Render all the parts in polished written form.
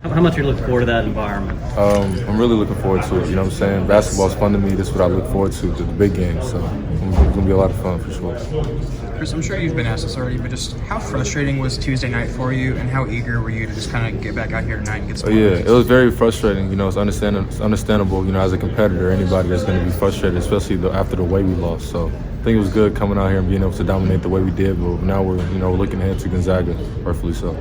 How much are you looking forward to that environment? I'm really looking forward to it. You know what I'm saying? Basketball's fun to me. This is what I look forward to, the big games. So it's going to be a lot of fun for sure. Chris, I'm sure you've been asked this already, but just how frustrating was Tuesday night for you, and how eager were you to just kind of get back out here tonight and get some Yeah, it was very frustrating. You know, it's understandable, you know, as a competitor, anybody that's going to be frustrated, especially after the way we lost. So I think it was good coming out here and being able to dominate the way we did, but now we're looking ahead to Gonzaga, rightfully so.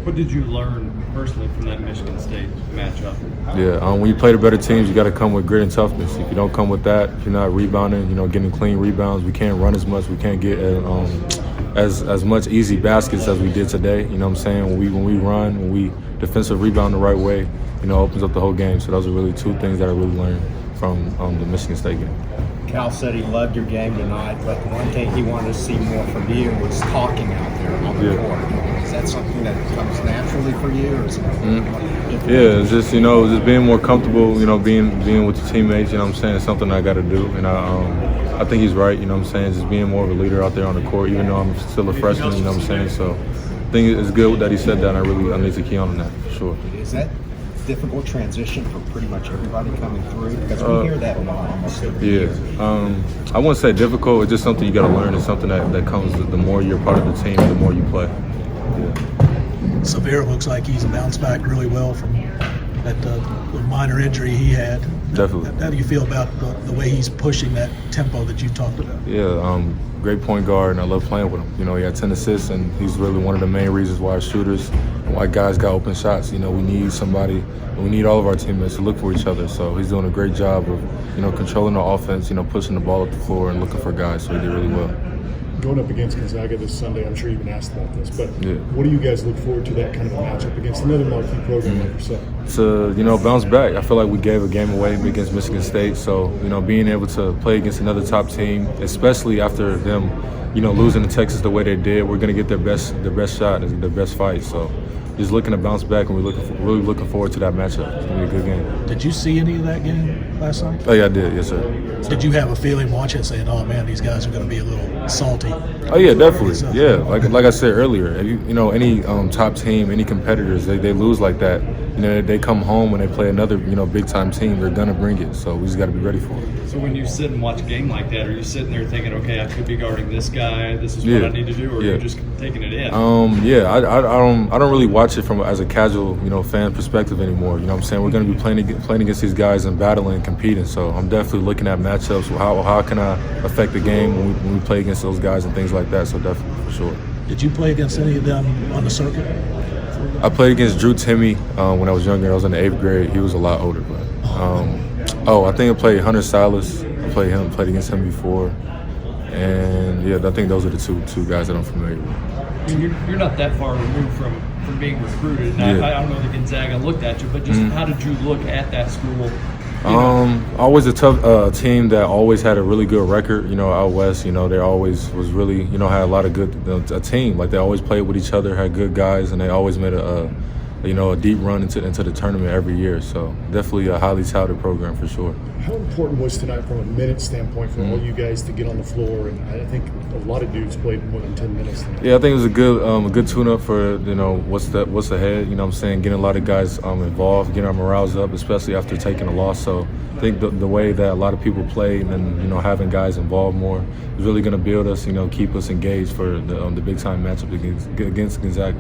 What did you learn personally from that Michigan State matchup? Yeah, when you play the better teams, you got to come with grit and toughness. If you don't come with that, if you're not rebounding, getting clean rebounds, we can't run as much. We can't get as much easy baskets as we did today. You know what I'm saying? When we run, when we defensive rebound the right way, opens up the whole game. So those are really two things that I really learned from the Michigan State game. Cal said he loved your game tonight, but one thing he wanted to see more from you was talking out there on the court. Is that something that comes naturally for you, or is it Yeah, it's just just being more comfortable. Being with your teammates. You know what I'm saying? It's something I got to do, and I think he's right. You know what I'm saying? Just being more of a leader out there on the court, even though I'm still a freshman. You know what I'm saying? So I think it's good that he said that. And I need to key on that for sure. Is that difficult transition for pretty much everybody coming through? Because we hear that a lot almost every year. I wouldn't say difficult. It's just something you got to learn. It's something that comes the more you're part of the team, the more you play. Severe looks like he's bounced back really well from that minor injury he had. Definitely. How do you feel about the way he's pushing that tempo that you talked about? Yeah, great point guard, and I love playing with him. He had 10 assists, and he's really one of the main reasons why our shooters, why guys got open shots. We need somebody, we need all of our teammates to look for each other. So he's doing a great job of, controlling the offense, pushing the ball up the floor and looking for guys. So he did really well. Going up against Gonzaga this Sunday, I'm sure you've been asked about this, but yeah. What do you guys look forward to that kind of a matchup against another marquee program like yourself? To, bounce back. I feel like we gave a game away against Michigan State, so, being able to play against another top team, especially after them, losing to Texas the way they did, we're going to get their best shot, their best fight. So just looking to bounce back, and we're really looking forward to that matchup. It's going to be a good game. Did you see any of that game last night? Oh, yeah, I did. Yes, sir. Did you have a feeling watching it saying, oh, man, these guys are going to be a little salty? Oh, yeah, definitely. Yeah, like I said earlier, any top team, any competitors, they lose like that. They come home and they play another, big-time team, they're going to bring it. So we just got to be ready for it. So when you sit and watch a game like that, are you sitting there thinking, okay, I could be guarding this guy, this is what I need to do, or are you just taking it in? I don't really watch it from as a casual, fan perspective anymore. You know what I'm saying? We're going to be playing against these guys and battling and competing. So I'm definitely looking at matchups. How can I affect the game when we play against those guys and things like that? So definitely, for sure. Did you play against any of them on the circuit? I played against Drew Timme when I was younger. I was in the 8th grade. He was a lot older, but I think I played Hunter Silas. I played against him before, and I think those are the two guys that I'm familiar with. I mean, you're not that far removed from being recruited. And I don't know that Gonzaga looked at you, but just how did you look at that school? Always a tough team that always had a really good record. Out west, they always was really, had a lot of good a team. Like they always played with each other, had good guys, and they always made a deep run into the tournament every year. So definitely a highly touted program for sure. How important was tonight from a minute standpoint for all you guys to get on the floor? And I think a lot of dudes played more than 10 minutes tonight. Yeah, I think it was a good tune-up for what's ahead. I'm saying, getting a lot of guys involved, getting our morales up, especially after taking a loss. So I think the way that a lot of people played and having guys involved more is really going to build us, keep us engaged for the big time matchup against Gonzaga.